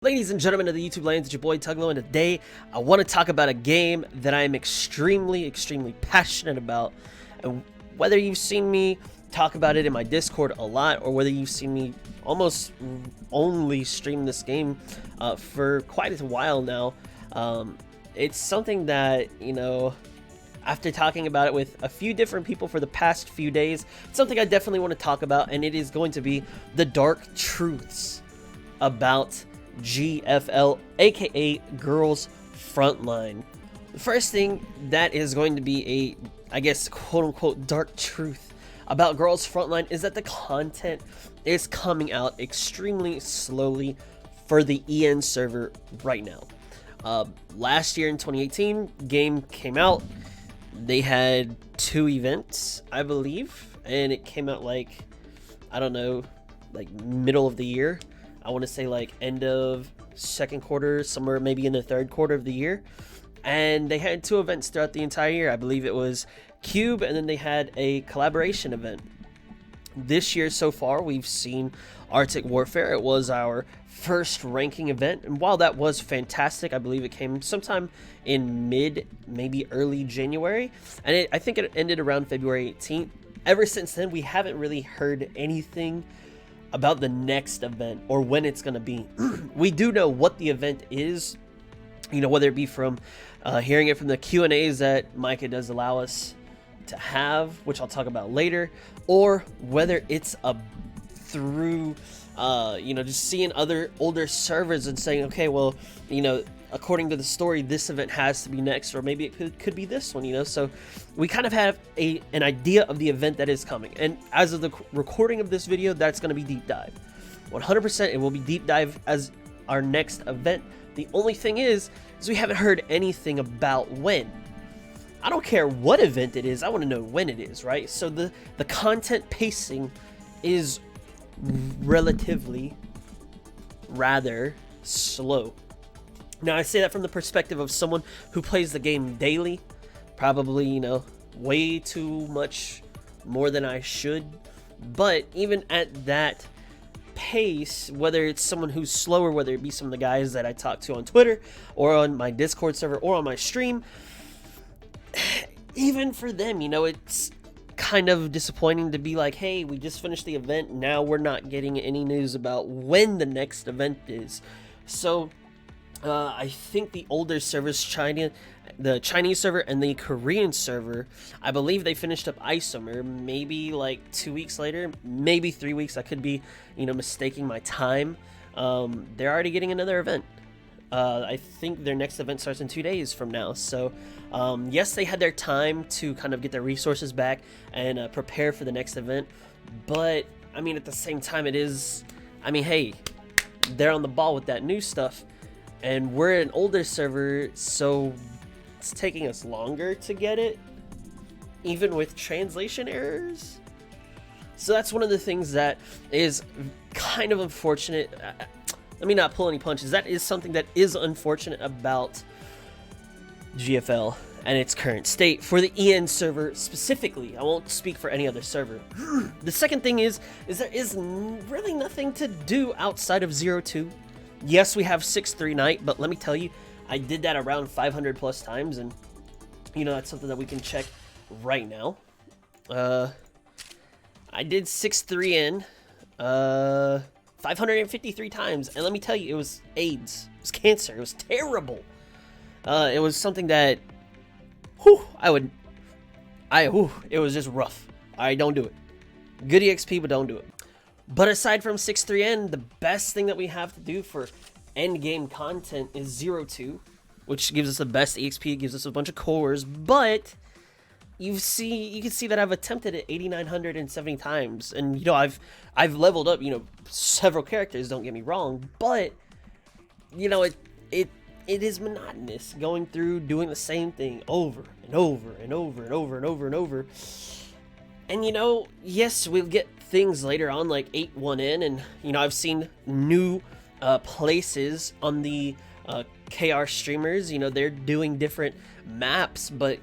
Ladies and gentlemen of the YouTube lands, it's your boy Tuglow, and today I want to talk about a game that I am extremely passionate about. And whether you've seen me talk about it in my Discord a lot, or whether you've seen me almost only stream this game for quite a while now, it's something that, after talking about it with a few different people for the past few days, it's something I definitely want to talk about, and it is going to be the dark truths about GFL, aka Girls Frontline. The first thing that is going to be I guess, quote-unquote dark truth about Girls Frontline is that the content is coming out extremely slowly for the EN server right now. Last year in 2018, game came out. They had 2 events, I believe, and it came out like, I don't know, like middle of the year. I want to say like end of second quarter, somewhere maybe in the third quarter of the year. And they had 2 events throughout the entire year. I believe it was Cube, and then they had a collaboration event. This year so far, we've seen Arctic Warfare. It was our first ranking event, and while that was fantastic, I believe it came sometime in maybe early January, and I think it ended around February 18th. Ever since then, we haven't really heard anything about the next event or when it's going to be. We do know what the event is, whether it be from hearing it from the Q&As that Micah does allow us to have, which I'll talk about later, or whether it's through just seeing other older servers and saying, okay, well, according to the story, this event has to be next, or maybe it could be this one, so we kind of have an idea of the event that is coming. And as of the recording of this video, that's going to be Deep Dive. 100% it will be Deep Dive as our next event. The only thing is we haven't heard anything about when. I don't care what event it is, I want to know when it is, right? So the content pacing is relatively rather slow. Now, I say that from the perspective of someone who plays the game daily, probably, way too much more than I should. But even at that pace, whether it's someone who's slower, whether it be some of the guys that I talk to on Twitter or on my Discord server or on my stream, even for them, it's kind of disappointing to be like, hey, we just finished the event, now we're not getting any news about when the next event is. So I think the older servers, the Chinese server and the Korean server, I believe they finished up Isomer maybe like 2 weeks later, maybe 3 weeks. I could be, mistaking my time. They're already getting another event. I think their next event starts in 2 days from now. So, yes, they had their time to kind of get their resources back and prepare for the next event. But, at the same time, hey, they're on the ball with that new stuff. And we're an older server, so it's taking us longer to get it, even with translation errors. So that's one of the things that is kind of unfortunate. Let me not pull any punches. That is something that is unfortunate about GFL and its current state for the EN server specifically. I won't speak for any other server. The second thing is there is really nothing to do outside of 0-2. Yes, we have 6-3 night, but let me tell you, I did that around 500 plus times, and that's something that we can check right now. I did 6-3 in 553 times, and let me tell you, it was AIDS. It was cancer. It was terrible. It was something that, it was just rough. I don't do it. Good EXP, but don't do it. But aside from 6-3N, the best thing that we have to do for end game content is 0-2, which gives us the best EXP, gives us a bunch of cores. But you can see that I've attempted it 8,970 times, and I've leveled up several characters. Don't get me wrong, but it is monotonous going through doing the same thing over and over and over and over and over and over. And yes, we'll get things later on like 8-1N, and I've seen new places on the KR streamers. They're doing different maps, but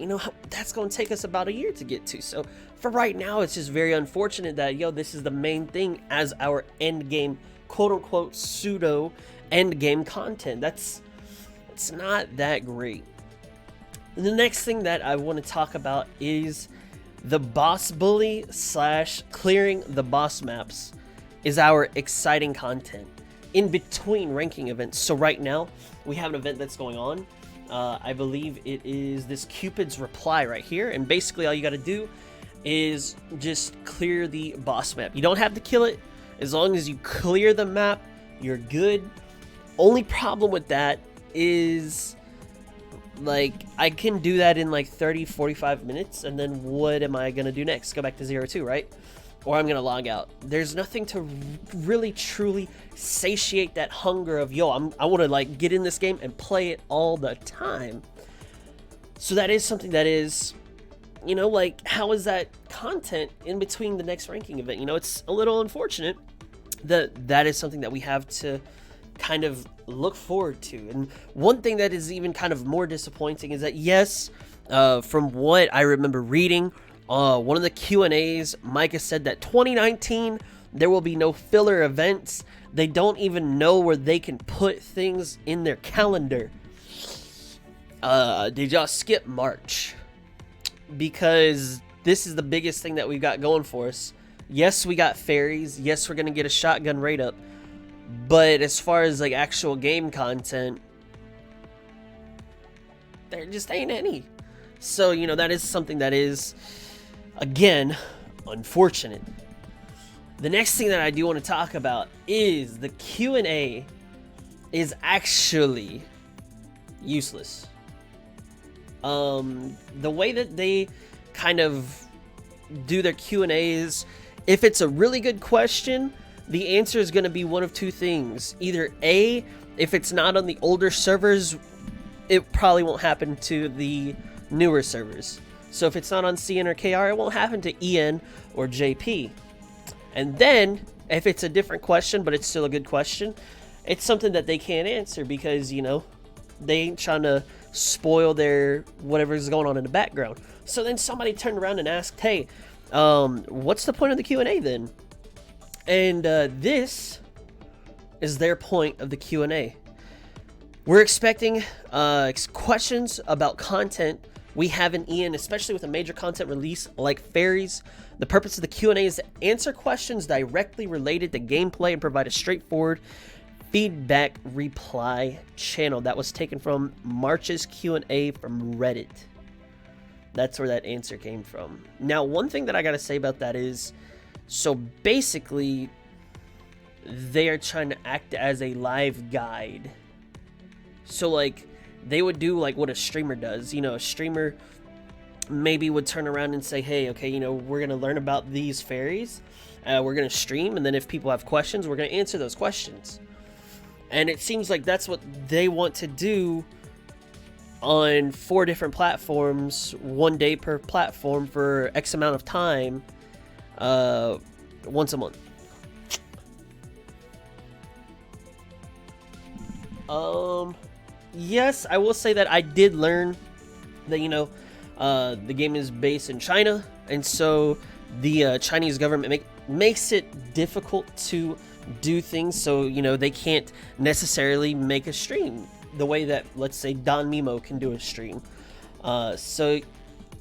that's going to take us about a year to get to. So for right now, it's just very unfortunate that this is the main thing as our end game quote-unquote pseudo end game content. It's not that great. And the next thing that I want to talk about is the boss bully / clearing the boss maps is our exciting content in between ranking events. So right now we have an event that's going on. I believe it is this Cupid's Reply right here, and basically all you got to do is just clear the boss map. You don't have to kill it. As long as you clear the map, you're good. Only problem with that is, like, I can do that in like 30-45 minutes, and then what am I gonna do next? Go back to 0-2, right? Or I'm gonna log out. There's nothing to really truly satiate that hunger of, yo, I want to like get in this game and play it all the time. So that is something that is, you know, like, how is that content in between the next ranking event? You know, it's a little unfortunate that is something that we have to kind of look forward to. And one thing that is even kind of more disappointing is that, yes, from what I remember reading, one of the Q&As, Micah said that 2019 there will be no filler events. They don't even know where they can put things in their calendar. Did y'all skip March? Because this is the biggest thing that we've got going for us. Yes, we got fairies. Yes, we're gonna get a shotgun raid up. But as far as like actual game content, there just ain't any. So, you know, that is something that is, again, unfortunate. The next thing that I do want to talk about is the Q&A is actually useless. The way that they kind of do their Q&As, if it's a really good question, the answer is going to be one of two things. Either A, if it's not on the older servers, it probably won't happen to the newer servers. So if it's not on CN or KR, it won't happen to EN or JP. And then, if it's a different question, but it's still a good question, it's something that they can't answer because, you know, they ain't trying to spoil their whatever's going on in the background. So then somebody turned around and asked, hey, what's the point of the Q&A then? And this is their point of the Q&A. We're expecting questions about content we have in EN, especially with a major content release like fairies. The purpose of the Q&A is to answer questions directly related to gameplay and provide a straightforward feedback reply channel. That was taken from March's Q&A from Reddit. That's where that answer came from. Now, one thing that I gotta say about that is, so basically, they are trying to act as a live guide. So, like, they would do like what a streamer does. You know, a streamer maybe would turn around and say, hey, okay, you know, we're going to learn about these fairies. We're going to stream, and then if people have questions, we're going to answer those questions. And it seems like that's what they want to do on 4 different platforms, 1 day per platform for X amount of time, once a month. Yes, I will say that I did learn that, you know, the game is based in China, and so the Chinese government makes it difficult to do things, so, you know, they can't necessarily make a stream the way that, let's say, Don Mimo can do a stream. So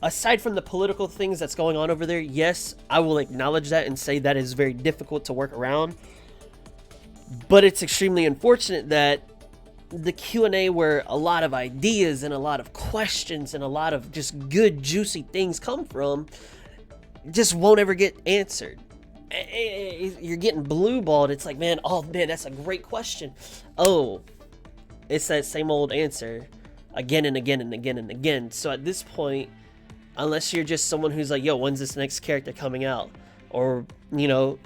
aside from the political things that's going on over there, yes, I will acknowledge that and say that is very difficult to work around. But it's extremely unfortunate that the Q&A, where a lot of ideas and a lot of questions and a lot of just good juicy things come from, just won't ever get answered. You're getting blue balled. It's like, man, oh man, that's a great question. Oh, it's that same old answer again and again and again and again. So at this point, unless you're just someone who's like, yo, when's this next character coming out? Or, you know,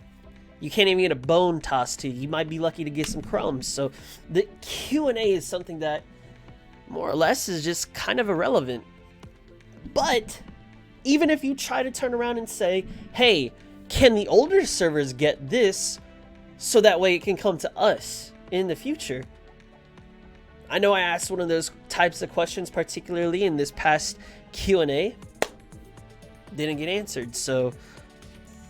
you can't even get a bone tossed to you. You might be lucky to get some crumbs. So the Q&A is something that more or less is just kind of irrelevant. But even if you try to turn around and say, hey, can the older servers get this so that way it can come to us in the future? I know I asked one of those types of questions, particularly in this past Q&A. Didn't get answered, so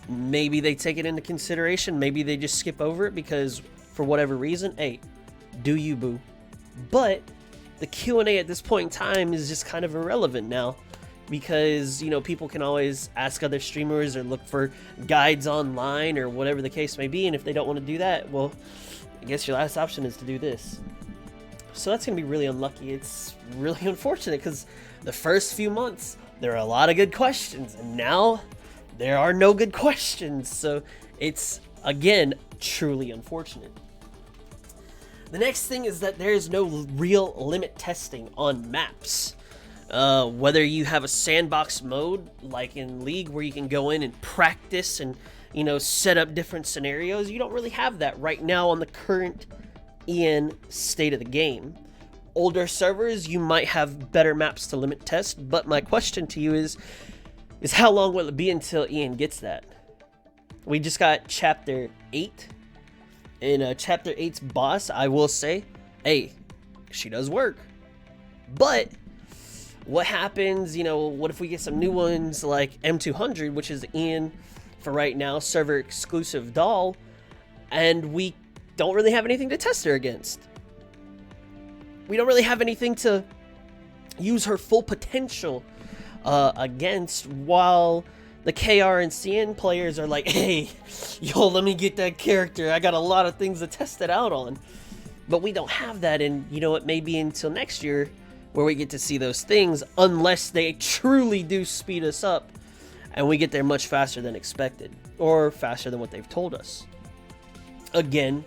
maybe they take it into consideration. Maybe they just skip over it because for whatever reason, hey, do you, boo. But the Q&A at this point in time is just kind of irrelevant now, because, you know, people can always ask other streamers or look for guides online or whatever the case may be, and if they don't want to do that, well, I guess your last option is to do this. So that's going to be really unlucky. It's really unfortunate, because the first few months, there are a lot of good questions, and now there are no good questions. So it's, again, truly unfortunate. The next thing is that there is no real limit testing on maps. Whether you have a sandbox mode, like in League, where you can go in and practice and, you know, set up different scenarios, you don't really have that right now on the current EN state of the game. Older servers, you might have better maps to limit test, but my question to you is how long will it be until EN gets that? We just got Chapter 8. In Chapter 8's boss, I will say, hey, she does work. But what happens, you know, what if we get some new ones like M200, which is EN for right now, server exclusive doll, and we don't really have anything to test her against? We don't really have anything to use her full potential against, while the KR and CN players are like, hey, yo, let me get that character. I got a lot of things to test it out on. But we don't have that, and, you know, it may be until next year where we get to see those things, unless they truly do speed us up and we get there much faster than expected, or faster than what they've told us. Again,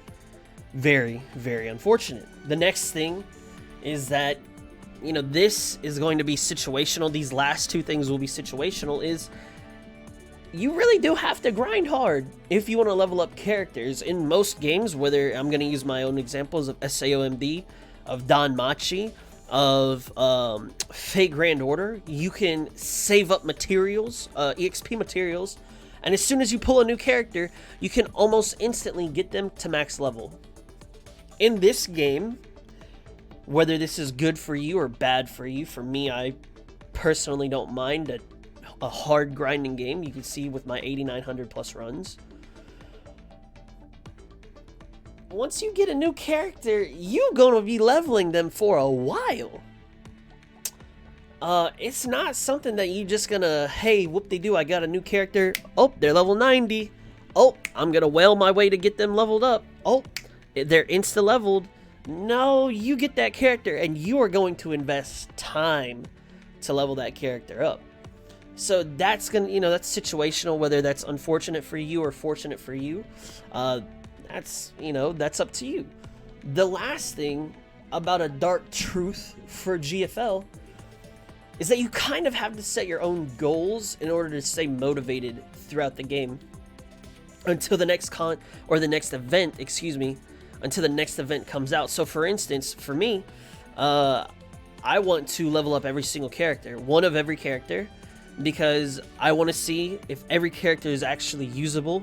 very, very unfortunate. The next thing is that, you know, this is going to be situational. These last two things will be situational. Is you really do have to grind hard if you want to level up characters. In most games, whether I'm going to use my own examples of SAOMD, of Don Machi, of Fate Grand Order, you can save up materials, EXP materials, and as soon as you pull a new character, you can almost instantly get them to max level. In this game, whether this is good for you or bad for you, for me, I personally don't mind a hard grinding game. You can see with my 8,900 plus runs. Once you get a new character, you're going to be leveling them for a while. It's not something that you just gonna, hey, whoop-de-doo, I got a new character. Oh, they're level 90. Oh, I'm gonna whale my way to get them leveled up. Oh, they're insta-leveled. No, you get that character, and you are going to invest time to level that character up. So that's gonna, you know, that's situational, whether that's unfortunate for you or fortunate for you. That's, you know, that's up to you. The last thing about a dark truth for GFL is that you kind of have to set your own goals in order to stay motivated throughout the game until the next event, until the next event comes out. So for instance, for me, I want to level up every single character, one of every character, because I want to see if every character is actually usable,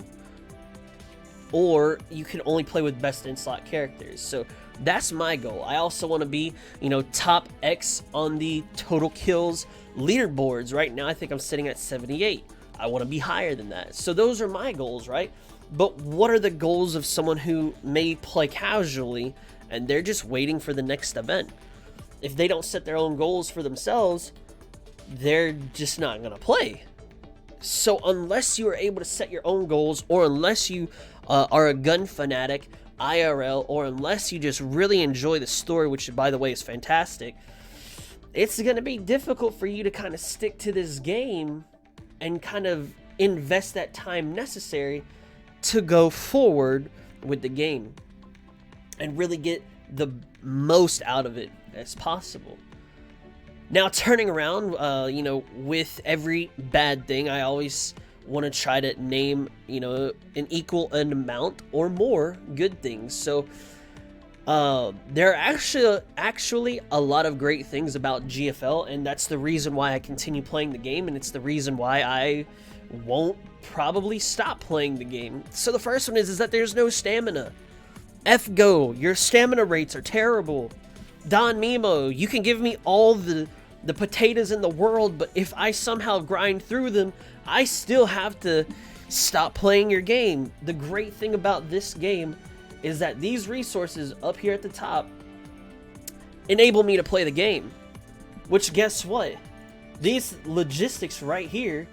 or you can only play with best in slot characters. So that's my goal. I also want to be, you know, top X on the total kills leaderboards. Right now, I think I'm sitting at 78. I want to be higher than that. So those are my goals, right? But what are the goals of someone who may play casually and they're just waiting for the next event? If they don't set their own goals for themselves, they're just not going to play. So unless you are able to set your own goals, or unless you are a gun fanatic IRL, or unless you just really enjoy the story, which by the way is fantastic, it's going to be difficult for you to kind of stick to this game and kind of invest that time necessary to go forward with the game and really get the most out of it as possible. Now, turning around, you know, with every bad thing, I always want to try to name, you know, an equal amount or more good things. So there are actually a lot of great things about GFL, and that's the reason why I continue playing the game, and it's the reason why I won't probably stop playing the game. So the first one is that there's no stamina. F-Go, your stamina rates are terrible. Don Mimo, you can give me all the potatoes in the world, but if I somehow grind through them, I still have to stop playing your game. The great thing about this game is that these resources up here at the top enable me to play the game. Which, guess what? These logistics right here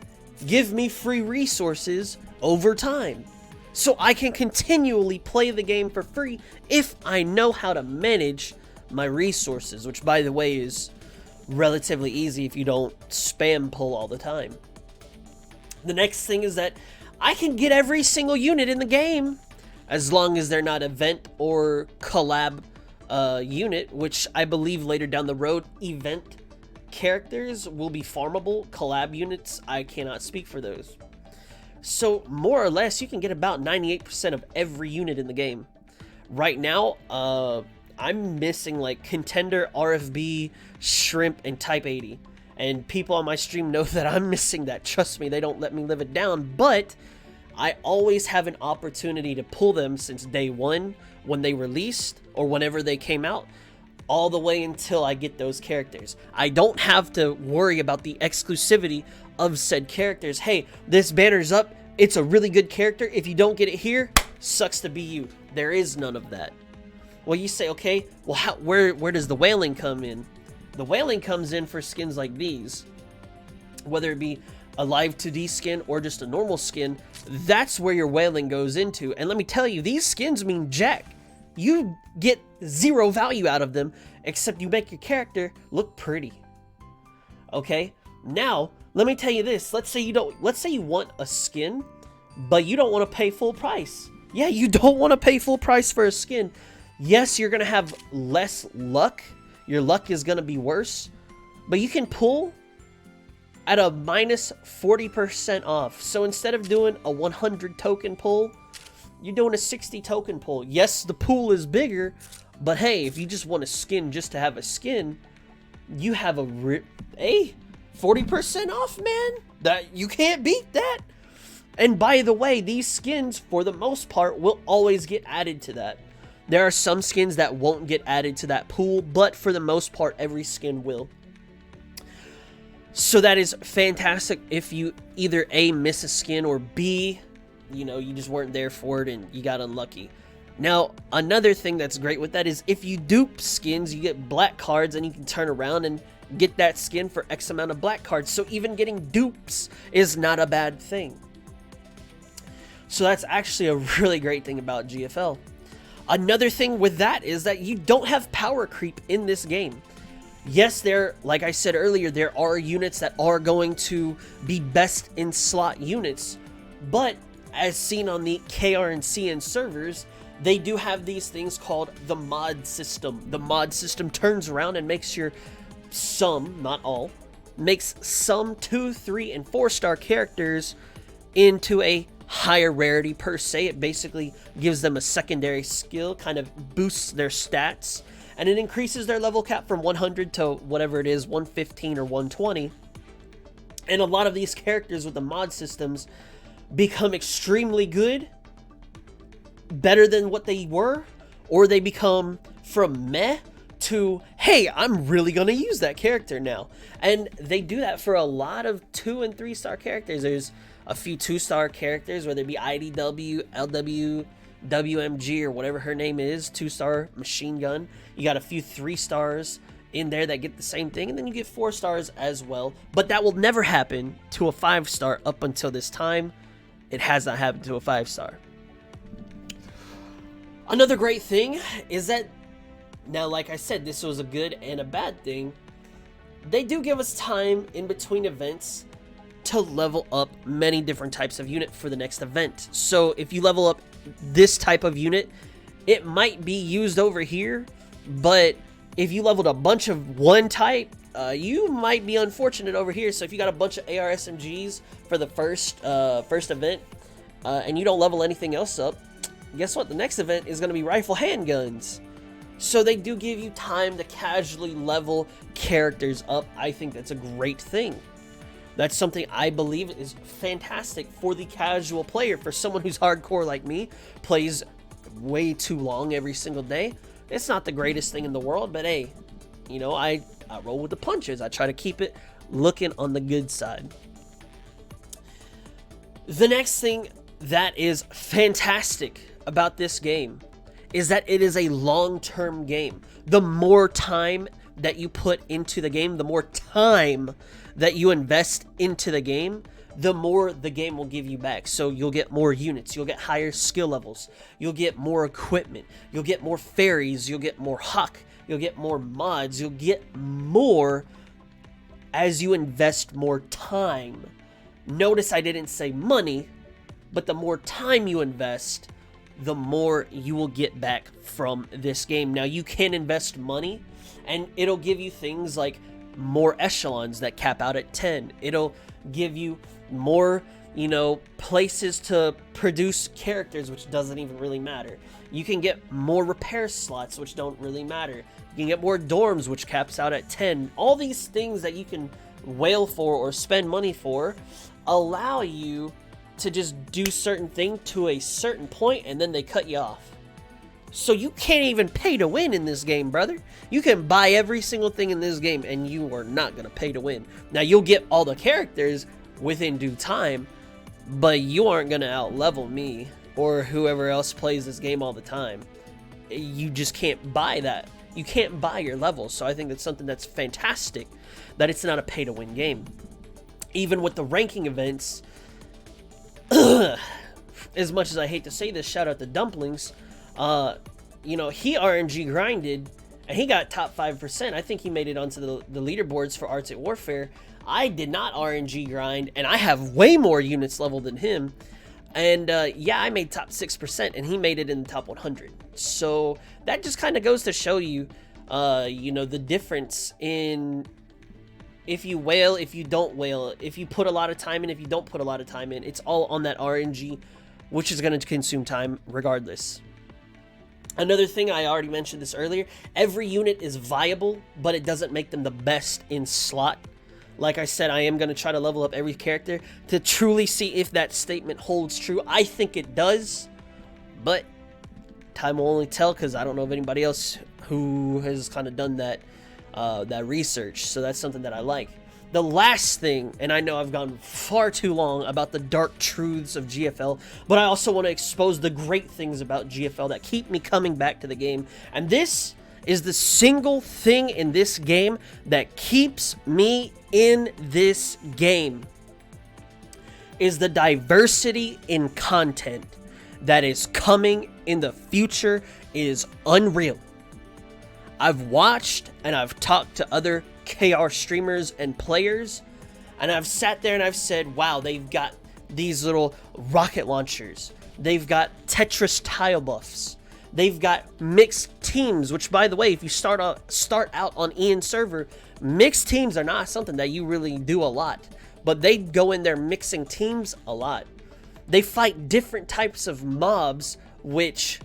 give me free resources over time. So I can continually play the game for free if I know how to manage my resources, which, by the way, is relatively easy if you don't spam pull all the time. The next thing is that I can get every single unit in the game as long as they're not event or collab unit, which I believe later down the road event characters will be farmable. Collab units, I cannot speak for those. So more or less you can get about 98% of every unit in the game. Right now I'm missing like Contender, RFB, Shrimp, and Type 80. And people on my stream know that I'm missing that. Trust me, they don't let me live it down. But I always have an opportunity to pull them since day one when they released or whenever they came out, all the way until I get those characters. I don't have to worry about the exclusivity of said characters. Hey, this banner's up. It's a really good character. If you don't get it here, sucks to be you. There is none of that. Well, you say, okay, well, where does the whaling come in? The whaling comes in for skins like these. Whether it be a live 2D skin or just a normal skin, that's where your whaling goes into. And let me tell you, these skins mean jack. You get zero value out of them, except you make your character look pretty. Okay? Now, let me tell you this. Let's say you want a skin, but you don't want to pay full price. Yeah, you don't want to pay full price for a skin. Yes, you're going to have less luck. Your luck is going to be worse, but you can pull at a minus 40% off. So instead of doing a 100 token pull, you're doing a 60 token pull. Yes, the pool is bigger, but hey, if you just want a skin just to have a skin, you have a 40% off, man. That you can't beat that. And by the way, these skins, for the most part, will always get added to that. There are some skins that won't get added to that pool, but for the most part, every skin will. So that is fantastic if you either A, miss a skin, or B, you know, you just weren't there for it and you got unlucky. Now, another thing that's great with that is if you dupe skins, you get black cards and you can turn around and get that skin for X amount of black cards. So even getting dupes is not a bad thing. So that's actually a really great thing about GFL. Another thing with that is that you don't have power creep in this game. Yes, like I said earlier, there are units that are going to be best in slot units, but as seen on the KR and CN servers, they do have these things called the mod system. The mod system turns around and makes some, not all, makes some 2, 3, and 4-star characters into a higher rarity per se. It basically gives them a secondary skill, kind of boosts their stats, and it increases their level cap from 100 to whatever it is, 115 or 120. And a lot of these characters with the mod systems become extremely good, better than what they were, or they become from meh to, hey, I'm really gonna use that character now. And they do that for a lot of 2 and 3-star characters. There's a few 2-star characters, whether it be IDW, LW, WMG, or whatever her name is, 2-star machine gun. You got a few 3-stars in there that get the same thing, and then you get 4-stars as well. But that will never happen to a 5-star up until this time. It has not happened to a 5-star. Another great thing is that, now like I said, this was a good and a bad thing. They do give us time in between events to level up many different types of unit for the next event. So if you level up this type of unit, it might be used over here, but if you leveled a bunch of one type, you might be unfortunate over here. So if you got a bunch of AR SMGs for the first event, and you don't level anything else up, guess what? The next event is going to be rifle handguns. So they do give you time to casually level characters up. I think that's a great thing. That's something I believe is fantastic for the casual player. For someone who's hardcore like me, plays way too long every single day, it's not the greatest thing in the world, but hey, you know, I roll with the punches. I try to keep it looking on the good side. The next thing that is fantastic about this game is that it is a long-term game. The more time that you put into the game, the more time that you invest into the game, the more the game will give you back. So you'll get more units, you'll get higher skill levels, you'll get more equipment, you'll get more fairies, you'll get more Hawk, you'll get more mods, you'll get more as you invest more time. Notice I didn't say money, but the more time you invest, the more you will get back from this game. Now, you can invest money, and it'll give you things like more echelons that cap out at 10. It'll give you more, places to produce characters, which doesn't even really matter. You can get more repair slots, which don't really matter. You can get more dorms, which caps out at 10. All these things that you can whale for or spend money for allow you to just do certain thing to a certain point, and then they cut you off. So you can't even pay to win in this game, brother. You can buy every single thing in this game, and you are not going to pay to win. Now, you'll get all the characters within due time, but you aren't going to out-level me or whoever else plays this game all the time. You just can't buy that. You can't buy your levels. So I think that's something that's fantastic, that it's not a pay-to-win game. Even with the ranking events, as much as I hate to say this, shout out to Dumplings, he RNG grinded, and he got top 5%. I think he made it onto the leaderboards for Arctic Warfare. I did not RNG grind, and I have way more units leveled than him. And I made top 6%, and he made it in the top 100. So that just kind of goes to show you, the difference in if you whale, if you don't whale, if you put a lot of time in, if you don't put a lot of time in. It's all on that RNG, which is going to consume time regardless. Another thing, I already mentioned this earlier, every unit is viable, but it doesn't make them the best in slot. Like I said, I am going to try to level up every character to truly see if that statement holds true. I think it does, but time will only tell, because I don't know of anybody else who has kind of done that research. So that's something that I like. The last thing, and I know I've gone far too long about the dark truths of GFL, but I also want to expose the great things about GFL that keep me coming back to the game. And this is the single thing in this game that keeps me in this game, is the diversity in content that is coming in the future is unreal. I've watched and I've talked to other KR streamers and players, and I've sat there and I've said, wow, they've got these little rocket launchers, they've got Tetris tile buffs, they've got mixed teams, which, by the way, if you start out on Ian server, mixed teams are not something that you really do a lot, but they go in there mixing teams a lot. They fight different types of mobs, which,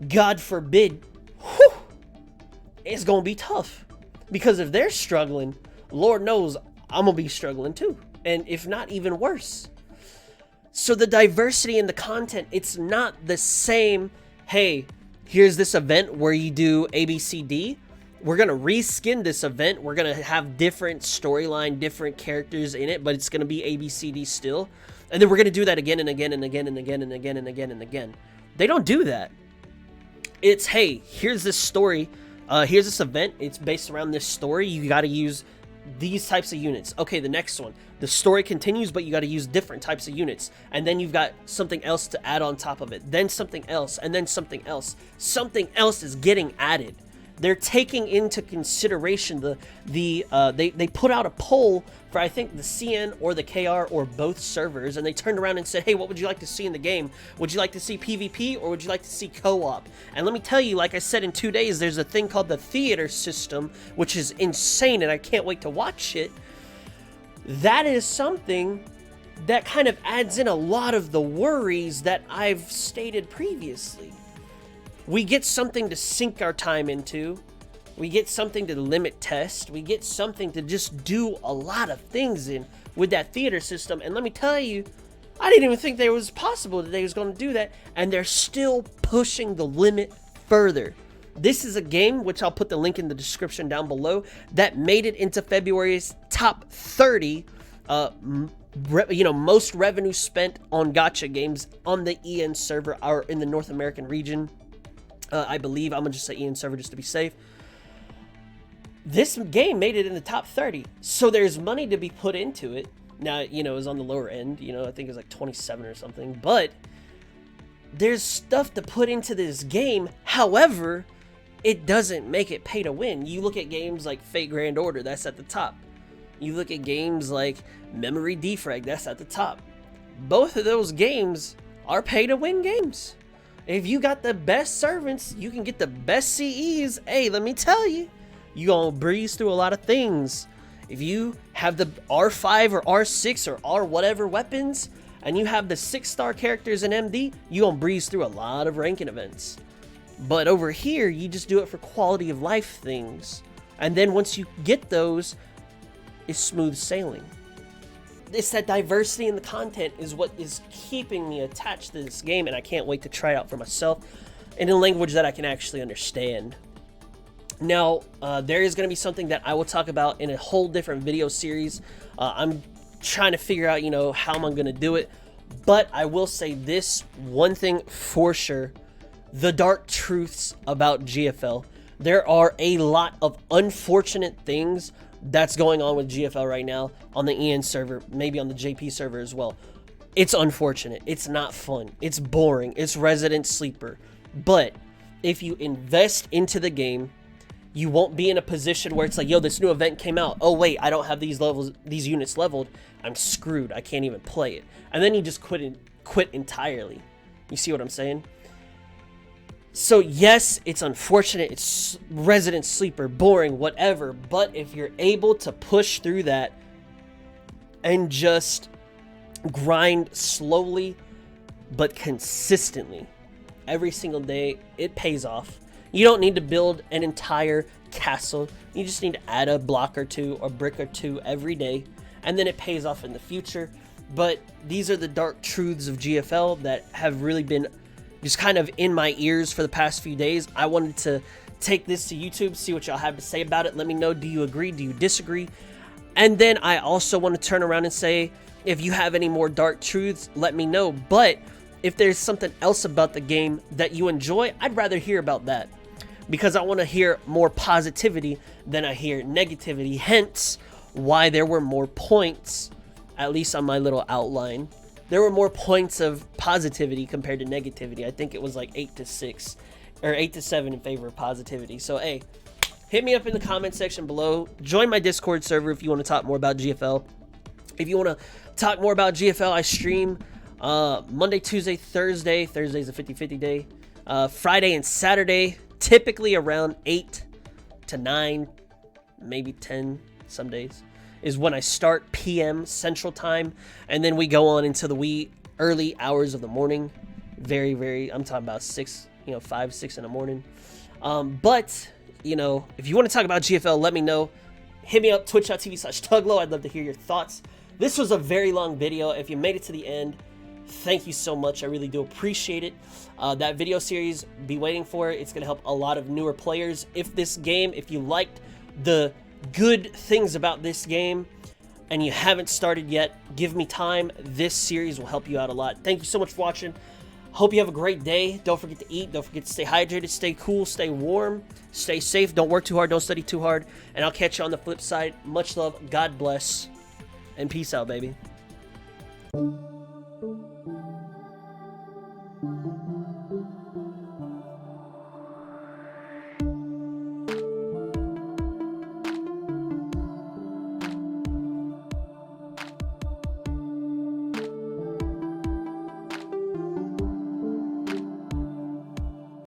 God forbid, it's gonna be tough. Because if they're struggling, Lord knows I'm gonna be struggling too. And if not, even worse. So the diversity in the content, it's not the same, hey, here's this event where you do ABCD. We're gonna reskin this event. We're gonna have different storyline, different characters in it, but it's gonna be ABCD still. And then we're gonna do that again and again and again and again and again and again and again. They don't do that. It's, hey, here's this story. Here's this event. It's based around this story. You got to use these types of units. Okay, the next one. The story continues, but you got to use different types of units. And then you've got something else to add on top of it. Then something else, and then something else. Something else is getting added. They're taking into consideration they put out a poll for, I think, the CN or the KR or both servers, and they turned around and said, hey, what would you like to see in the game? Would you like to see PvP, or would you like to see co-op? And let me tell you, like I said, in 2 days, there's a thing called the theater system, which is insane, and I can't wait to watch it. That is something that kind of adds in a lot of the worries that I've stated previously. We get something to sink our time into. We get something to limit test. We get something to just do a lot of things in with that theater system. And let me tell you, I didn't even think it was possible that they was going to do that. And they're still pushing the limit further. This is a game, which I'll put the link in the description down below, that made it into February's top 30 most revenue spent on gacha games on the EN server or in the North American region. I believe. I'm gonna just say EN server just to be safe. This game made it in the top 30, so there's money to be put into it. Now, you know, it was on the lower end, you know, I think it was like 27 or something, but there's stuff to put into this game. However, it doesn't make it pay to win. You look at games like Fate Grand Order, that's at the top. You look at games like Memory Defrag, that's at the top. Both of those games are pay to win games. If you got the best servants, you can get the best CEs. Hey, let me tell you, you gonna breeze through a lot of things. If you have the R5 or R6 or R whatever weapons, and you have the 6-star characters in MD, you gonna breeze through a lot of ranking events. But over here, you just do it for quality of life things. And then once you get those, it's smooth sailing. It's that diversity in the content is what is keeping me attached to this game, and I can't wait to try it out for myself in a language that I can actually understand. Now, there is going to be something that I will talk about in a whole different video series. I'm trying to figure out, you know, how I'm going to do it. But I will say this one thing for sure. The dark truths about GFL. There are a lot of unfortunate things that's going on with GFL right now on the EN server, maybe on the JP server as well. It's unfortunate. It's not fun. It's boring. It's resident sleeper. But if you invest into the game, you won't be in a position where it's like, yo, this new event came out. Oh, wait, I don't have these levels, these units leveled. I'm screwed. I can't even play it. And then you just quit entirely. You see what I'm saying? So yes, it's unfortunate. It's resident sleeper, boring, whatever. But if you're able to push through that and just grind slowly but consistently every single day, it pays off. You don't need to build an entire castle. You just need to add a block or two or brick or two every day, and then it pays off in the future. But these are the dark truths of GFL that have really been just kind of in my ears for the past few days. I wanted to take this to YouTube, see what y'all have to say about it. Let me know, do you agree? Do you disagree? And then I also want to turn around and say, if you have any more dark truths, let me know. But if there's something else about the game that you enjoy, I'd rather hear about that, because I want to hear more positivity than I hear negativity. Hence why there were more points, at least on my little outline. There were more points of positivity compared to negativity. I think it was like 8-6 or 8-7 in favor of positivity. So hey, hit me up in the comment section below. Join my Discord server if you want to talk more about GFL. If you want to talk more about GFL, I stream Monday, Tuesday, Thursday. Thursday's a 50-50 day. Friday and Saturday, typically around 8 to 9, maybe 10 some days, is when I start PM Central Time, and then we go on into the wee early hours of the morning. I'm talking about 6, 5, 6 in the morning. But, if you want to talk about GFL, let me know. Hit me up, twitch.tv/Tuglow. I'd love to hear your thoughts. This was a very long video. If you made it to the end, thank you so much. I really do appreciate it. That video series, be waiting for it. It's going to help a lot of newer players. If you liked the good things about this game and you haven't started yet, give me time. This series will help you out a lot. Thank you so much for watching. Hope you have a great day. Don't forget to eat. Don't forget to stay hydrated, stay cool, stay warm, stay safe. Don't work too hard. Don't study too hard. And I'll catch you on the flip side. Much love. God bless. And peace out, baby.